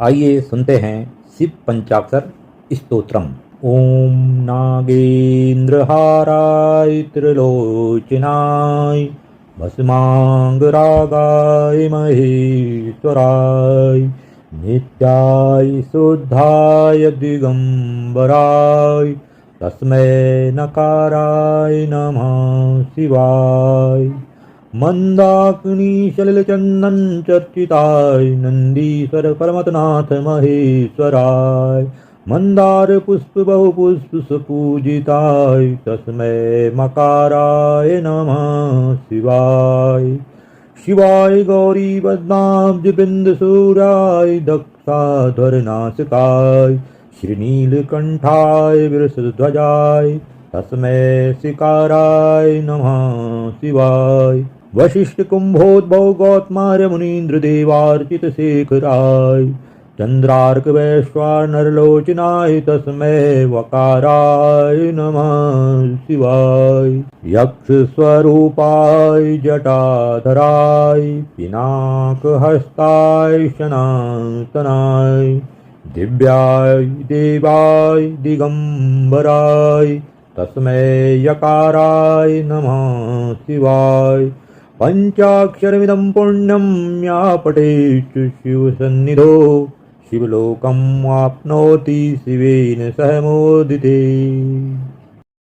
आइए सुनते हैं शिव पंचाक्षर स्तोत्रम। ओम नागेंद्रहाराय त्रिलोचनाय भस्मांगरागाय महेश्वराय नित्याय शुद्धाय दिगंबराय तस्मै नकाराय नमः शिवाय। मंदाकिनी सलिलचंदन चर्चिताय नंदीश्वर परमतनाथ महेश्वराय मंदार पुष्प बहुपुष्प सुपूजिताय तस्मै मकाराय नमः शिवाय। शिवाय गौरी पद्माब्ज बिंदसूराय दक्षाध्वरनाशकाय श्रीनीलकंठाय वृषध्वजाय तस्मै शिकाराय नमः शिवाय। वशिष्ठ कुंभोद्भव गौतमार्य मुनीन्द्र देवार्चित शेखराय चंद्रार्क वैश्वानरलोचनाय तस्मै वकाराय नमः शिवाय। यक्ष स्वरूपाय जटाधराय पिनाकहस्ताय सनातनाय दिव्याय देवाय दिगंबराय तस्मै यकाराय नमः शिवाय। पंचाक्षरमिदं पुण्यं या पठेत् शिवसन्निधौ शिवलोकम् आप्नोति शिवेन सह मोदिते।